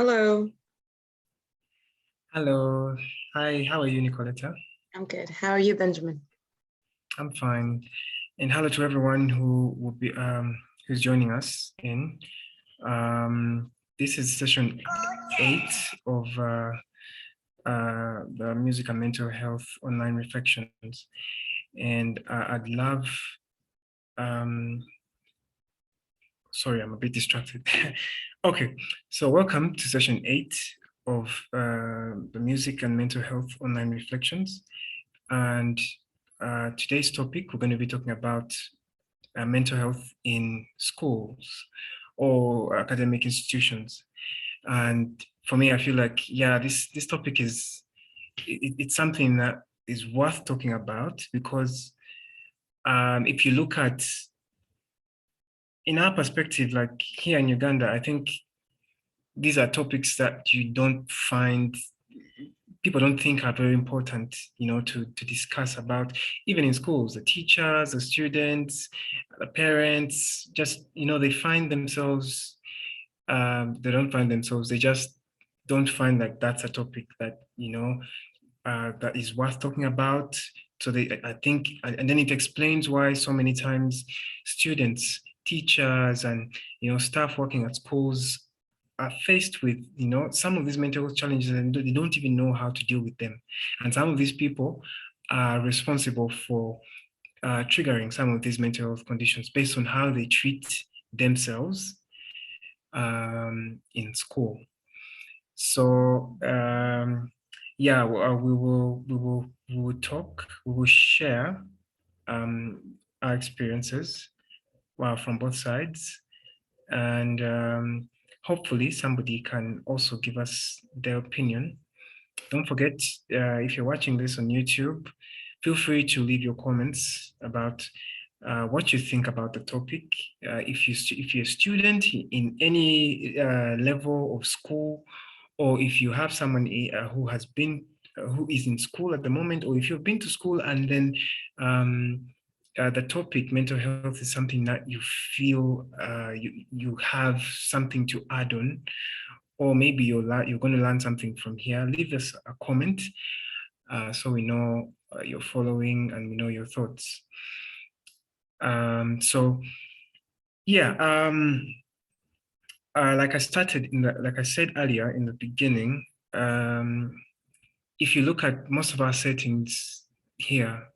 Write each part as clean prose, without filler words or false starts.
Hello, Hello. Hi, how are you, Nikoleta? I'm good. How are you, Benjamin? I'm fine. And hello to everyone who's joining us in. This is session 8 of the Music and Mental Health Online Reflections. And I'd love, sorry, I'm a bit distracted. Okay, so welcome to session 8 of the Music and Mental Health Online Reflections. And today's topic, we're going to be talking about mental health in schools or academic institutions. And for me, I feel like, yeah, this topic it's something that is worth talking about because if you look at, in our perspective, like here in Uganda, I think these are topics that you don't find people don't think are very important, to discuss about, even in schools, the teachers, the students, the parents, just, they find themselves, they don't find themselves, they just don't find like that's a topic that, that is worth talking about. So I think, and then it explains why so many times students, teachers, and, staff working at schools are faced with, some of these mental health challenges and they don't even know how to deal with them. And some of these people are responsible for triggering some of these mental health conditions based on how they treat themselves in school. So yeah, we will talk, we will share our experiences from both sides, and hopefully somebody can also give us their opinion. Don't forget, if you're watching this on YouTube, feel free to leave your comments about what you think about the topic. If you're a student in any level of school, or if you have someone who is in school at the moment, or if you've been to school and then the topic mental health is something that you feel you have something to add on, or maybe you're going to learn something from here, leave us a comment so we know you're following and we know your thoughts. So yeah, like I said earlier in the beginning, if you look at most of our settings here,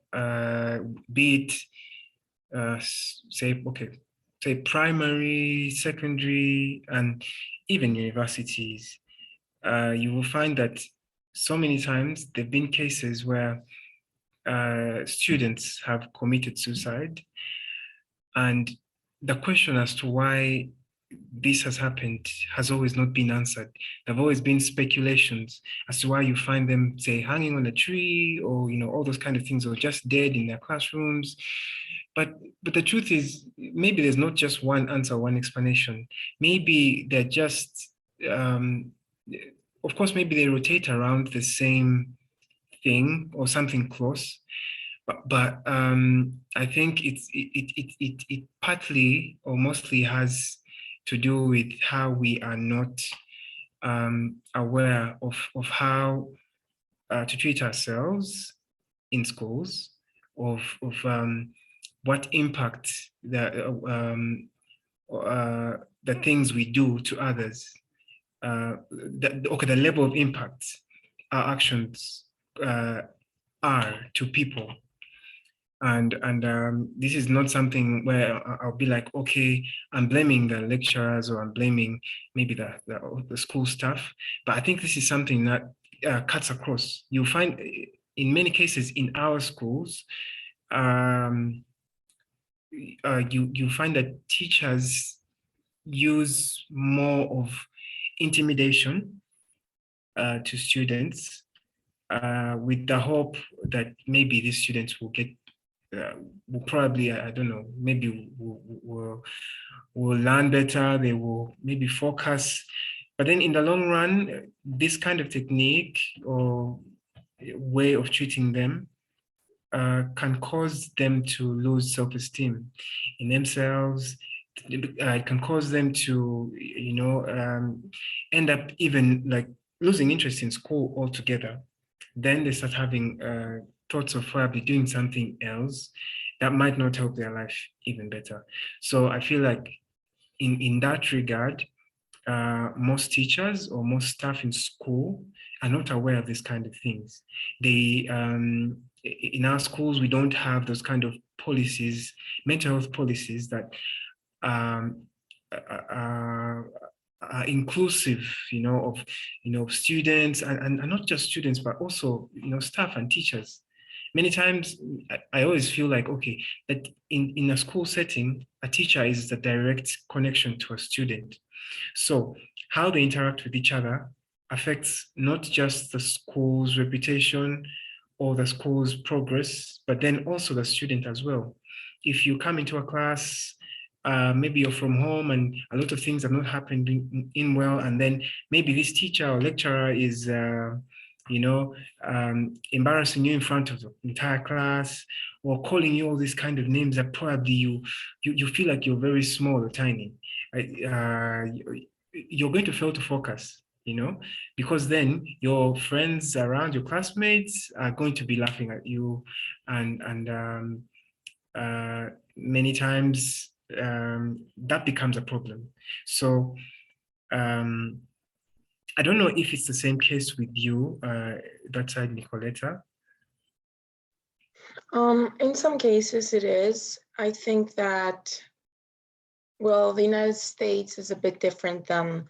be it say primary, secondary, and even universities, you will find that so many times there have been cases where students have committed suicide. And the question as to why this has happened has always not been answered. There have always been speculations as to why you find them, say, hanging on a tree, or all those kind of things, or just dead in their classrooms. But the truth is, maybe there's not just one answer, one explanation. Maybe they're just, of course, maybe they rotate around the same thing or something close. But I think it partly or mostly has to do with how we are not aware of how to treat ourselves in schools, of what impact the things we do to others, the level of impact our actions are to people. And this is not something where I'll be like, okay, I'm blaming the lecturers or I'm blaming maybe the school staff. But I think this is something that cuts across. You'll find in many cases in our schools, you find that teachers use more of intimidation to students with the hope that maybe these students will get will probably, I don't know, maybe will learn better, they will maybe focus. But then in the long run, this kind of technique or way of treating them can cause them to lose self-esteem in themselves, it can cause them to, end up even like losing interest in school altogether. Then they start having thoughts of probably doing something else that might not help their life even better. So I feel like in that regard, most teachers or most staff in school are not aware of this kind of things. They, in our schools, we don't have those kind of policies, mental health policies that um, are inclusive, of students and not just students, but also, staff and teachers. Many times, I always feel like, okay, that in a school setting, a teacher is the direct connection to a student. So how they interact with each other affects not just the school's reputation or the school's progress, but then also the student as well. If you come into a class, maybe you're from home and a lot of things have not happened in well, and then maybe this teacher or lecturer is, embarrassing you in front of the entire class, or calling you all these kind of names that probably you feel like you're very small or tiny. You're going to fail to focus, because then your friends around, your classmates are going to be laughing at you, and many times that becomes a problem. So I don't know if it's the same case with you, that side, Nikoleta. In some cases it is. I think that, well, the United States is a bit different than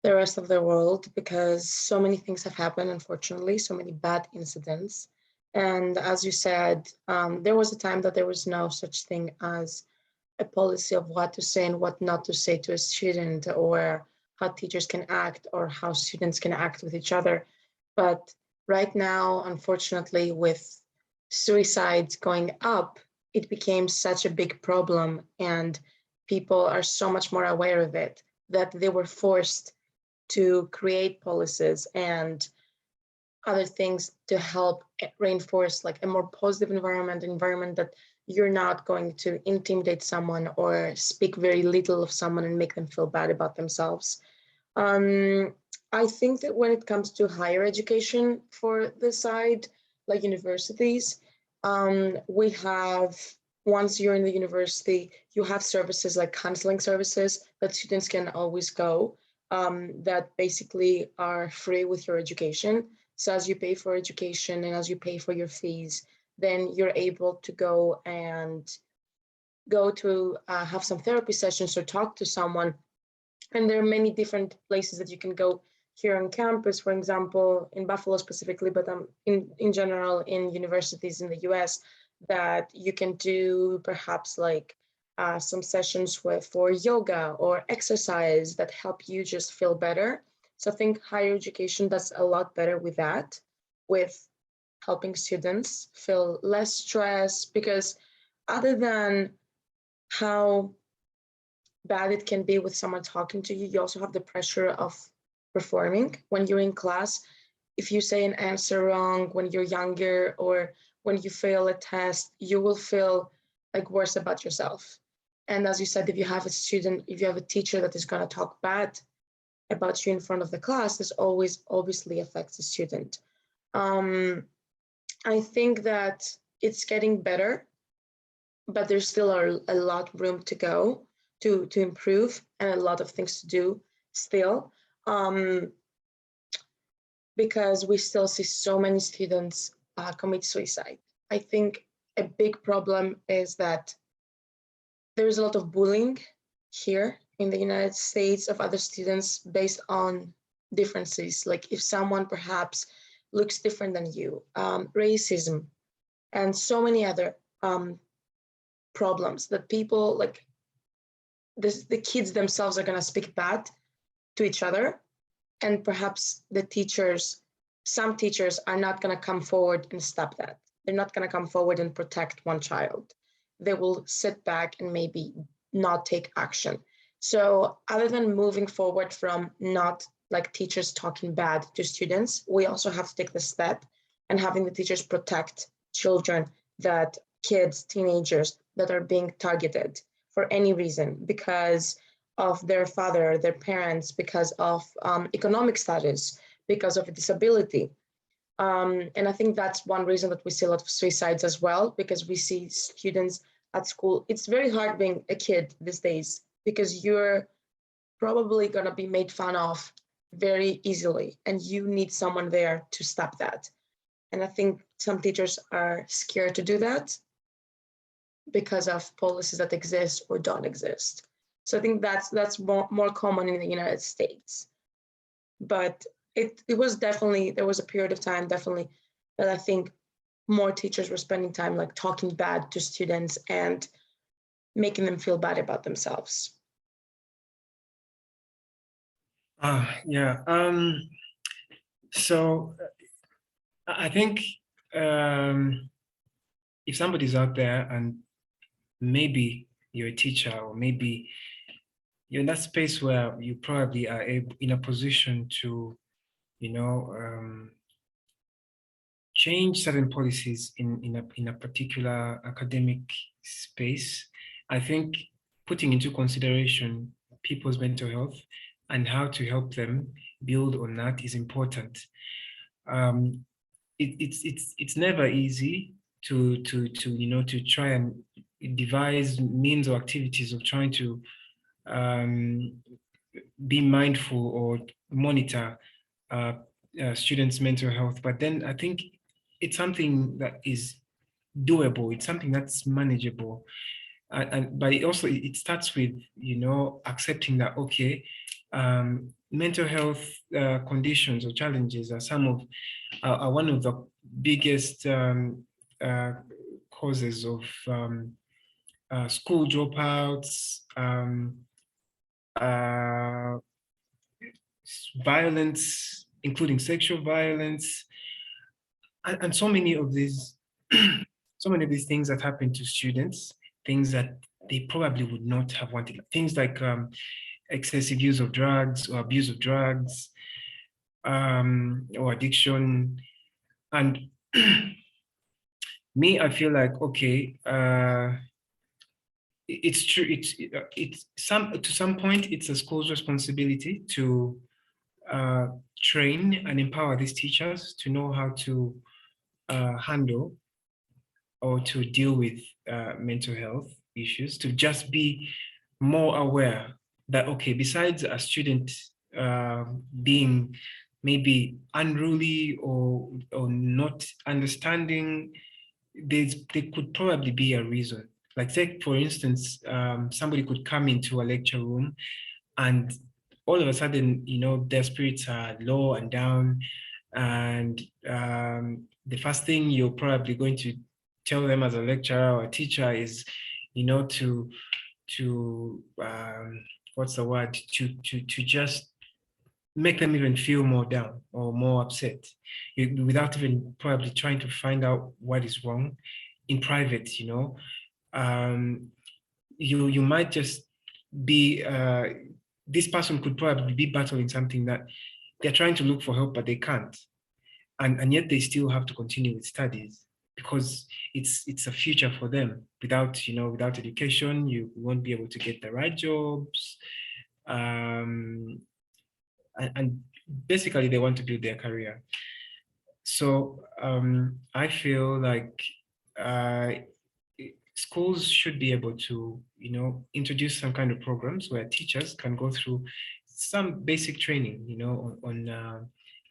the rest of the world because so many things have happened, unfortunately, so many bad incidents. And as you said, there was a time that there was no such thing as a policy of what to say and what not to say to a student, or how teachers can act or how students can act with each other. But right now, unfortunately, with suicides going up, it became such a big problem, and people are so much more aware of it that they were forced to create policies and other things to help reinforce like a more positive environment that you're not going to intimidate someone or speak very little of someone and make them feel bad about themselves. I think that when it comes to higher education for this side, like universities, we have, once you're in the university, you have services like counseling services that students can always go, that basically are free with your education. So as you pay for education and as you pay for your fees, then you're able to go to have some therapy sessions or talk to someone. And there are many different places that you can go here on campus, for example, in Buffalo specifically, but in general in universities in the US, that you can do perhaps like some sessions for yoga or exercise that help you just feel better. So I think higher education does a lot better with that, with helping students feel less stress, because other than how bad it can be with someone talking to you, you also have the pressure of performing when you're in class. If you say an answer wrong when you're younger, or when you fail a test, you will feel like worse about yourself. And as you said, if you have a teacher that is going to talk bad about you in front of the class, this always obviously affects the student. I think that it's getting better, but there's still a lot of room to go to improve, and a lot of things to do still, because we still see so many students commit suicide. I think a big problem is that there's a lot of bullying here in the United States of other students based on differences. Like if someone perhaps looks different than you, racism, and so many other problems that people like the kids themselves are going to speak bad to each other, and perhaps some teachers are not going to come forward and stop that. They're not going to come forward and protect one child. They will sit back and maybe not take action. So other than moving forward from not like teachers talking bad to students, we also have to take the step and having the teachers protect children, that kids, teenagers that are being targeted. for any reason, because of their father, their parents, because of economic status, because of a disability. And I think that's one reason that we see a lot of suicides as well, because we see students at school. It's very hard being a kid these days because you're probably going to be made fun of very easily, and you need someone there to stop that. And I think some teachers are scared to do that because of policies that exist or don't exist. So I think that's more common in the United States. But it was definitely, there was a period of time definitely that I think more teachers were spending time like talking bad to students and making them feel bad about themselves. Yeah. So I think if somebody's out there and maybe you're a teacher, or maybe you're in that space where you probably are in a position to, change certain policies in a particular academic space, I think putting into consideration people's mental health and how to help them build on that is important. It's never easy to try and devise means or activities of trying to be mindful or monitor students' mental health. But then I think it's something that is doable. It's something that's manageable. But it starts with, accepting that, okay, mental health conditions or challenges are one of the biggest causes of school dropouts, violence, including sexual violence, and so many of these things that happen to students, things that they probably would not have wanted, things like excessive use of drugs or abuse of drugs, or addiction. And me, I feel like, okay, it's true. It's to some point, it's a school's responsibility to train and empower these teachers to know how to handle or to deal with mental health issues, to just be more aware that, okay, besides a student being maybe unruly or not understanding, there could probably be a reason. Like, say, for instance, somebody could come into a lecture room and all of a sudden, their spirits are low and down. And the first thing you're probably going to tell them as a lecturer or a teacher is, to what's the word? To just make them even feel more down or more upset, without even probably trying to find out what is wrong in private. You might just be this person could probably be battling something that they're trying to look for help, but they can't. And yet they still have to continue with studies because it's a future for them. Without education, you won't be able to get the right jobs. And basically they want to build their career. So I feel like schools should be able to, introduce some kind of programs where teachers can go through some basic training,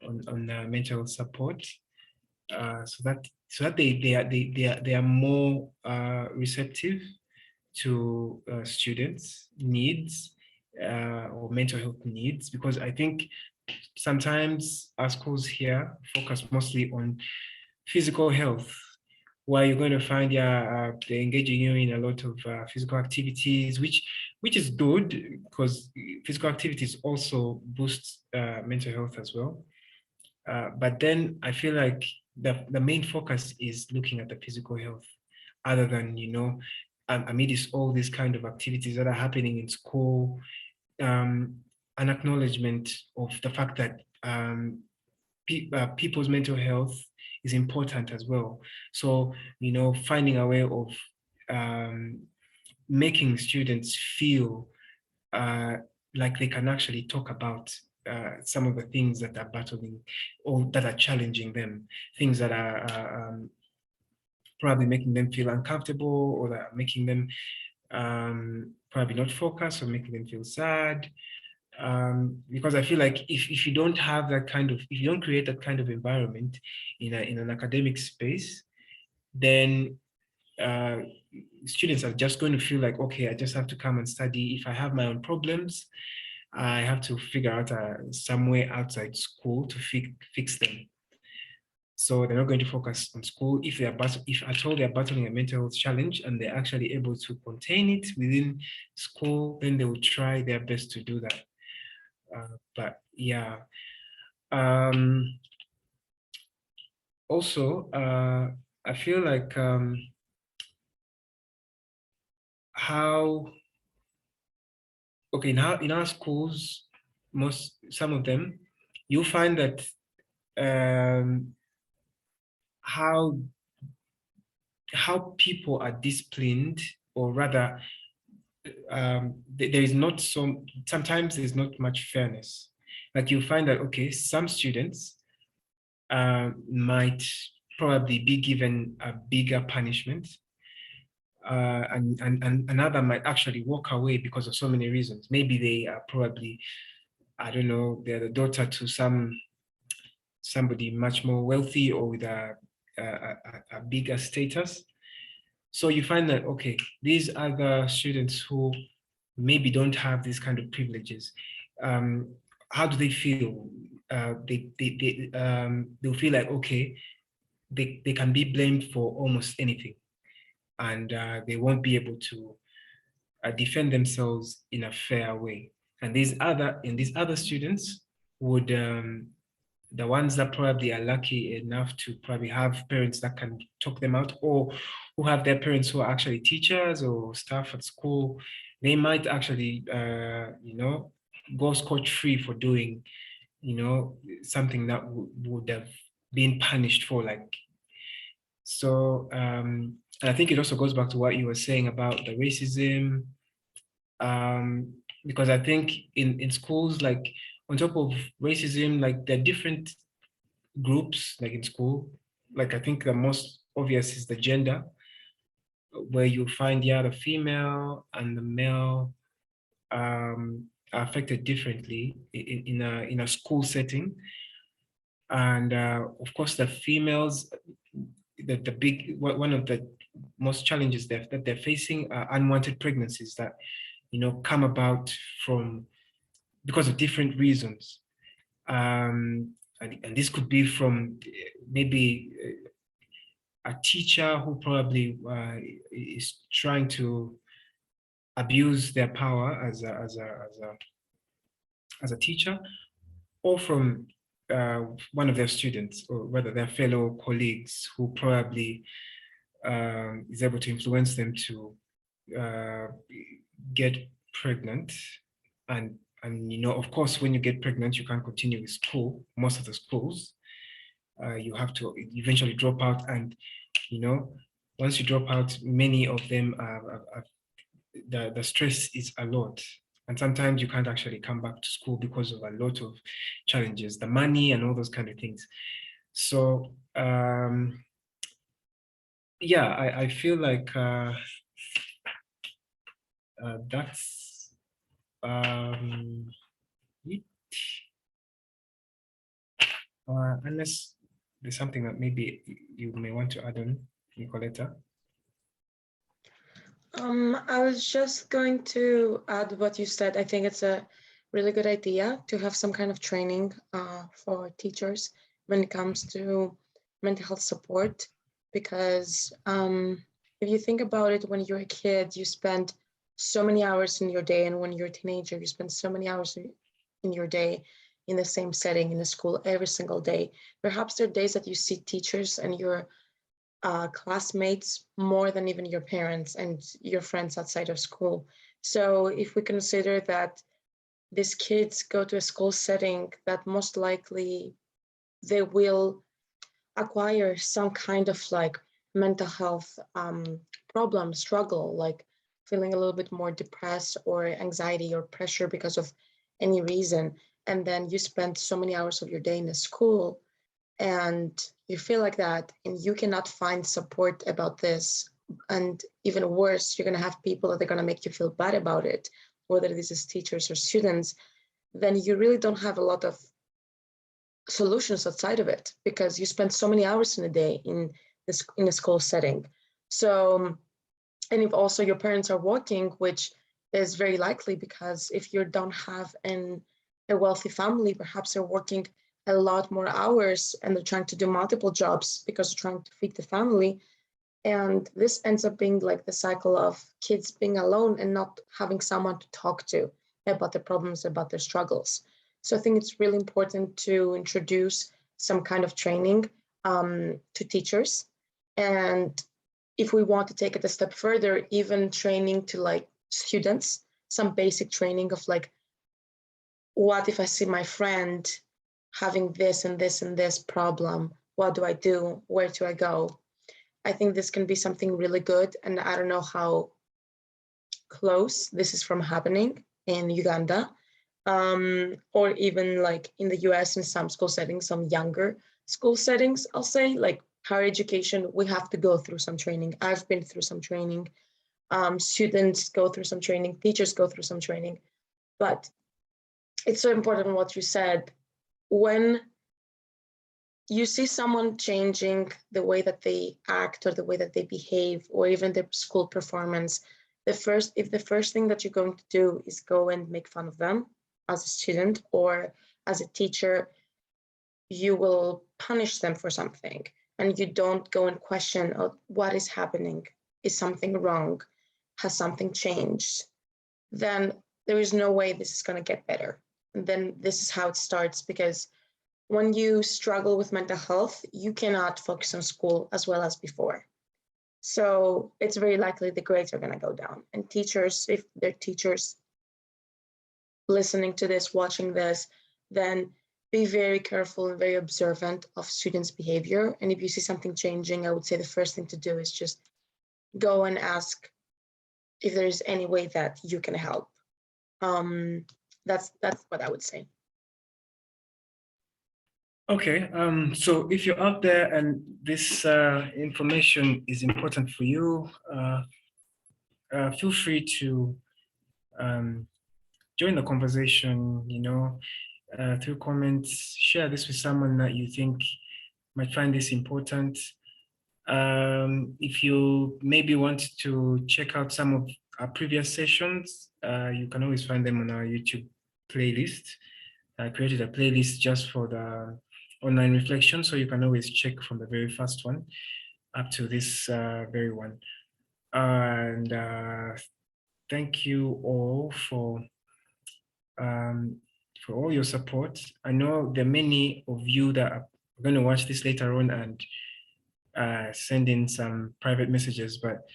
on mental health support, so that they are more receptive to students' needs or mental health needs, because I think sometimes our schools here focus mostly on physical health, where you're going to find they're engaging you in a lot of physical activities, which is good because physical activities also boost mental health as well. But then I feel like the main focus is looking at the physical health, other than, amidst all these kind of activities that are happening in school, an acknowledgement of the fact that people's mental health is important as well. So, finding a way of making students feel like they can actually talk about some of the things that are battling or that are challenging them, things that are probably making them feel uncomfortable or that are making them probably not focus or making them feel sad. Because I feel like if you don't have that kind of, if you don't create that kind of environment in an academic space, then uh, students are just going to feel like, okay, I just have to come and study. If I have my own problems, I have to figure out some way outside school to fix them. So they're not going to focus on school. If if at all they're battling a mental health challenge and they're actually able to contain it within school, then they will try their best to do that. But yeah. Also, I feel like how, okay, now in our schools, some of them, you'll find that how people are disciplined, or rather, there is not sometimes there's not much fairness. Like you find that, okay, some students might probably be given a bigger punishment, and another might actually walk away because of so many reasons. Maybe they are probably, I don't know, they're the daughter to somebody much more wealthy or with a bigger status. So you find that, okay, these other students who maybe don't have these kind of privileges, how do they feel? They'll feel like, okay, they can be blamed for almost anything, and they won't be able to defend themselves in a fair way. And these other students would, the ones that probably are lucky enough to probably have parents that can talk them out, or who have their parents who are actually teachers or staff at school, they might actually, go scot-free for doing, something that would have been punished for, like. So, and I think it also goes back to what you were saying about the racism, because I think in schools, like, on top of racism, like, there are different groups, like in school. Like, I think the most obvious is the gender, where you find, yeah, the female and the male are affected differently in a school setting. And of course, the females, the big, one of the most challenges that they're facing are unwanted pregnancies that, come about because of different reasons. And this could be from maybe a teacher who probably is trying to abuse their power as a teacher, or from one of their students, or rather their fellow colleagues, who probably is able to influence them to get pregnant. And of course, when you get pregnant, you can't continue with school. Most of the schools, you have to eventually drop out. And once you drop out, many of them the stress is a lot. And sometimes you can't actually come back to school because of a lot of challenges, the money and all those kind of things. So yeah, I feel like that's it. Unless there's something that maybe you may want to add on, Nikoleta. I was just going to add what you said. I think it's a really good idea to have some kind of training for teachers when it comes to mental health support, because if you think about it, when you're a kid, you spend so many hours in your day, and when you're a teenager, you spend so many hours in your day in the same setting in the school every single day. Perhaps there are days that you see teachers and your classmates more than even your parents and your friends outside of school. So if we consider that these kids go to a school setting, that most likely they will acquire some kind of like mental health problem, struggle, like feeling a little bit more depressed or anxiety or pressure because of any reason, and then you spend so many hours of your day in a school and you feel like that and you cannot find support about this, and even worse, you're going to have people that are going to make you feel bad about it, whether this is teachers or students, then you really don't have a lot of solutions outside of it because you spend so many hours in a day in a school setting. So, and if also your parents are working, which is very likely because if you don't have a wealthy family, perhaps they're working a lot more hours and they're trying to do multiple jobs because they're trying to feed the family. And this ends up being like the cycle of kids being alone and not having someone to talk to about their problems, about their struggles. So I think it's really important to introduce some kind of training to teachers. And if we want to take it a step further, even training to like students, some basic training of like, what if I see my friend having this and this and this problem? What do I do? Where do I go? I think this can be something really good. And I don't know how close this is from happening in Uganda, or even like in the US in some school settings, some younger school settings, I'll say, like higher education, we have to go through some training. I've been through some training. Students go through some training, teachers go through some training. But it's so important what you said. When you see someone changing the way that they act or the way that they behave or even their school performance, if the first thing that you're going to do is go and make fun of them as a student or as a teacher, you will punish them for something and you don't go and question, oh, what is happening? Is something wrong? Has something changed? Then there is no way this is going to get better. And then this is how it starts, because when you struggle with mental health, you cannot focus on school as well as before. So it's very likely the grades are going to go down. And teachers, if they're teachers listening to this, watching this, then be very careful and very observant of students' behavior. And if you see something changing, I would say the first thing to do is just go and ask if there's any way that you can help. That's what I would say. Okay, so if you're out there and this information is important for you, feel free to join the conversation, through comments, share this with someone that you think might find this important. If you maybe want to check out some of our previous sessions, you can always find them on our YouTube playlist. I created a playlist just for the online reflection, so you can always check from the very first one up to this very one. And thank you all for all your support. I know there are many of you that are going to watch this later on and send in some private messages, but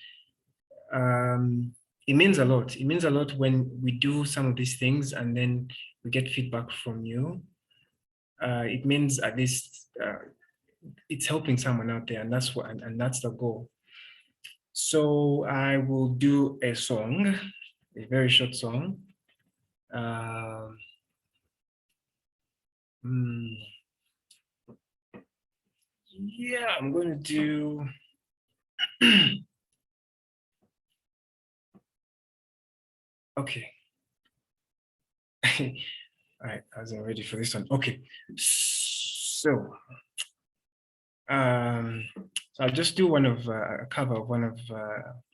it means a lot. It means a lot when we do some of these things and then we get feedback from you. It means at least it's helping someone out there, and that's that's the goal. So I will do a song, a very short song. Yeah, I'm going to do. Okay. All right, I wasn't ready for this one. Okay, so I'll just do one of a cover of one of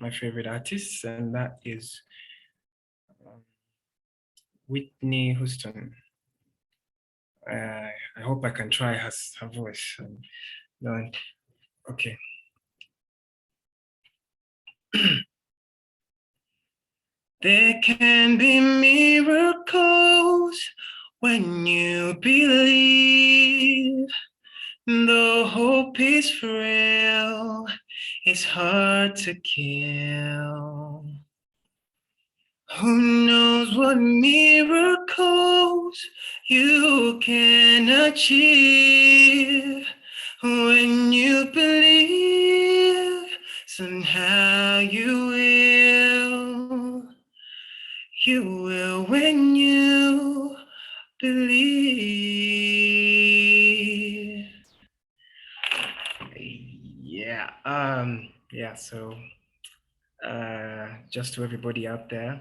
my favorite artists, and that is Whitney Houston. I hope I can try her voice. No, okay. There can be miracles when you believe. Though hope is frail, it's hard to kill. Who knows what miracles you can achieve when you believe, somehow you will. You will when you believe. Yeah, so just to everybody out there,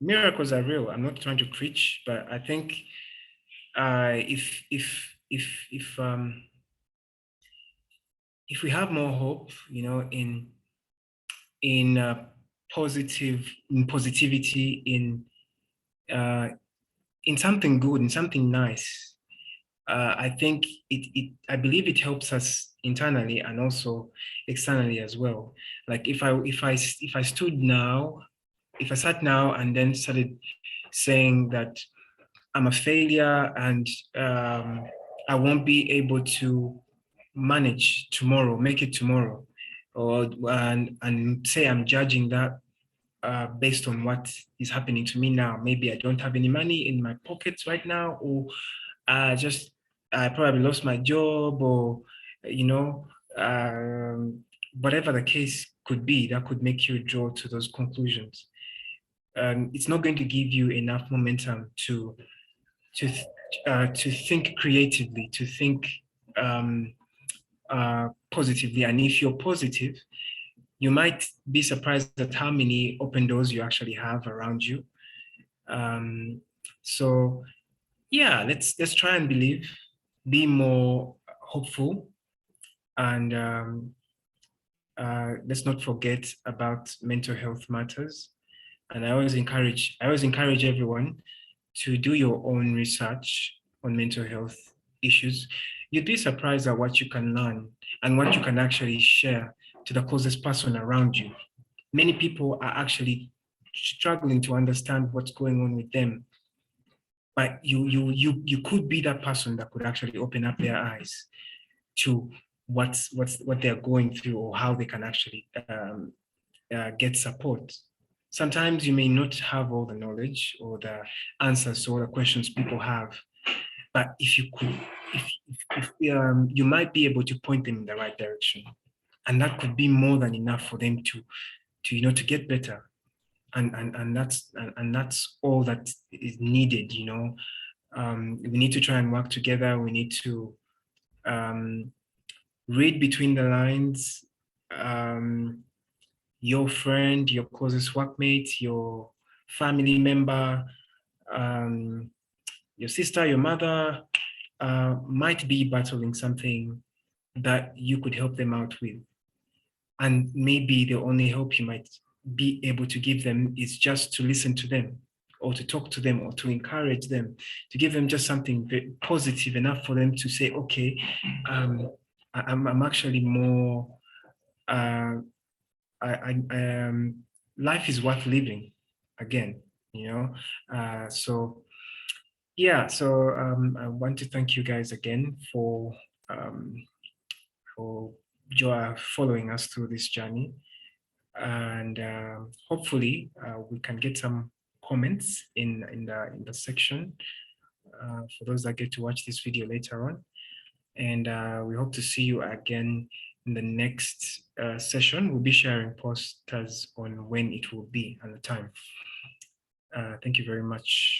miracles are real. I'm not trying to preach, but I think if we have more hope, in positivity, uh, in something good, in something nice, I think I believe it helps us internally and also externally as well. Like if I stood now, if I sat now and then started saying that I'm a failure and I won't be able to manage tomorrow, make it tomorrow, or and say I'm judging that based on what is happening to me now. Maybe I don't have any money in my pockets right now, or just I probably lost my job, or you know, whatever the case could be, that could make you draw to those conclusions. It's not going to give you enough momentum to to think creatively, to think positively. And if you're positive, you might be surprised at how many open doors you actually have around you. So yeah, let's try and believe, be more hopeful, and let's not forget about mental health matters. And I always encourage everyone to do your own research on mental health issues. You'd be surprised at what you can learn and what you can actually share to the closest person around you. Many people are actually struggling to understand what's going on with them, but you could be that person that could actually open up their eyes to what they're going through, or how they can actually get support. Sometimes you may not have all the knowledge or the answers to all the questions people have, but if you could, if you might be able to point them in the right direction, and that could be more than enough for them to get better. And that's all that is needed. We need to try and work together. We need to read between the lines. Your friend, your closest workmate, your family member, um, your sister, your mother might be battling something that you could help them out with. And maybe the only help you might be able to give them is just to listen to them, or to talk to them, or to encourage them, to give them just something very positive enough for them to say, okay, I'm actually more, life is worth living again, you know? So I want to thank you guys again um, for following us through this journey. And hopefully we can get some comments in the section for those that get to watch this video later on. And we hope to see you again in the next session. We'll be sharing posters on when it will be and the time. Thank you very much.